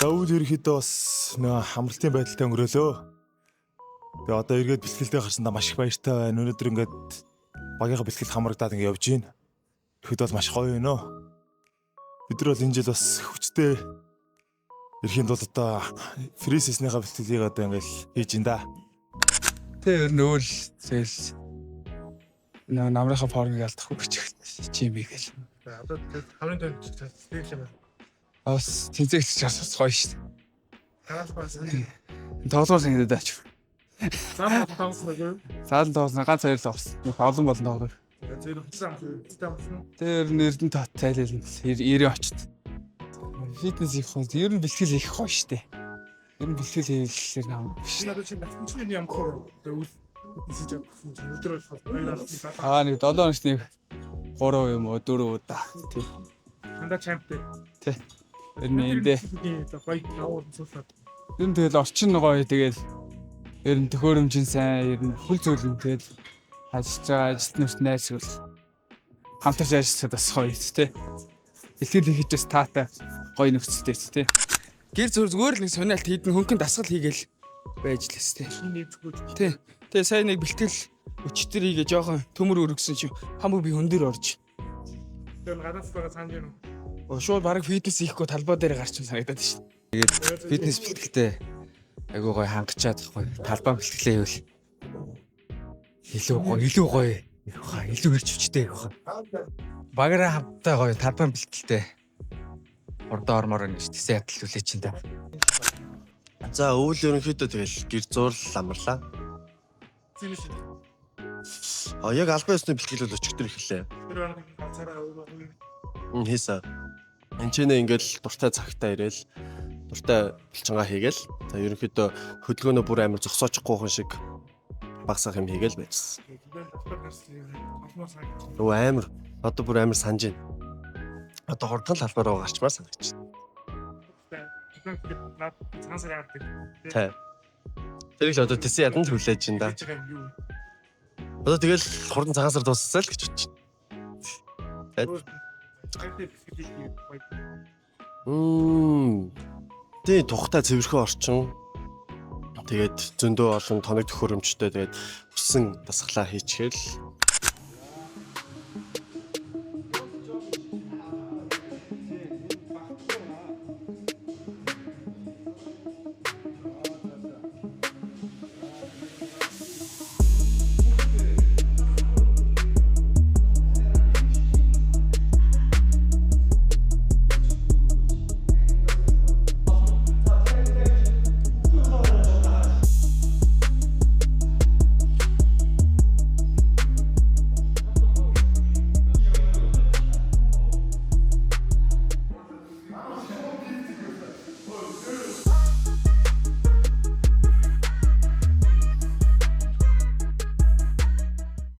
За үйл ерөнхийдөө бас нөө хамралтын байдалтай өнгөрөөлөө. Тэгээ одоо эргээд бэлтгэлтэй гарсандаа маш их баяртай байна. Өнөөдөр ингээд багийнхаа бэлтгэл хамрагдаад ингээд явж байна. Ихэд бол маш гоё байна. Бид нар бол энэ жил бас хүчтэй эрхийн тулд одоо фрисэснийхаа бэлтгэлийг одоо ингээд хийж ин да. Тэр нөөл зээл намрынхаа формыг алдахгүй бичих чим би гэл. Одоо хамгийн төвд стейж байна. Бас тэнцэгч бас гоё шүү дээ. Танаас бас тоглоом санагдаад ач. зам тоглосон юм. Заалан тоглосон ганц хоёр л авсан. Олон болон тоглоо. Тэр хуцсан болсон. Тэр нэрдэн тат тайлал 90 очт. Фитнес их хоо ер нь бэлтгэл их гоё шүү дээ. Ер нь бэлтгэл хийлэлээр нам биш. Надад чи батцны юм хоо үйл хийж авсан. Өдөр бол Нэг 7 хоногт нэг 3 юм уу 4 удаа. Тий. хандаа чамптэй. Тий. Ер нь эндээ. Гоё яваад цуслаад. Ер нь тэгэл орчин гоё тэгэл ер нь төхөөрөмжин сайн ер нь хүл зүйлэн тэгэл ажиллаж байгаа ажилтнууд найзгуул хамтарч ажиллахад бас гоё тий. Бэлтгэл хийж бас таатай гоё нөхцөлтэй тий. Гэр зүгээр л нэг сониалт хийдэн хөнгөн дасгал хийгээл байж л өстэй. Тий. Тэгээ сайн нэг бэлтгэл өчтөр хийгээ жоохон төмөр өргөсөн чи хамаг би өндөр орж. Тэр гадаас байгаа цаанд юм. Шууд баг фитнес хийхгүй талбай дээр гарч санагдаад шүү. Тэгээд фитнес бэлтгэлтэй айгуу гоё хангачаад гоё талбай бэлтгэлээ хийвэл илүү гоё илүү ирж хүчтэй явах. Багаараа хамтдаа гоё талбай бэлтгэлтэй урдаа ормоор нэг тэсээ ядтал чинь та. За өвөл ерөнхийдөө тэгэл гэр зурлал амарлаа. Яг албан ёсны бэлтгэл бол өчигдөр эхэллээ. Тэр баг ганцаараа Хийсэн. Энд чинь ингээл дуртай цагтаа ирээл дуртай булчингаа хийгээл. За ерөнхийдөө хөдөлгөөнөө бүр амар зогсоочихгүй хүн шиг багсах юм хийгээл байжсэн. Өө амар одоо бүр амар санаж байна. Одоо 3 дахь талбай руу гарчмаар санагч байна. цаасаар яадаг. Тэ. Тэрийг л одоо тэсээ ядан л хүлээж байна да. Одоо тэгэл хурдан цагаасаар дууссан л гэж бодчих. Тэ тухтай цэвэрхэн орчин. Тэгээд зөндөө олон тоног төхөөрөмжтэй тэгээд өссөн дасглаа хийчихэл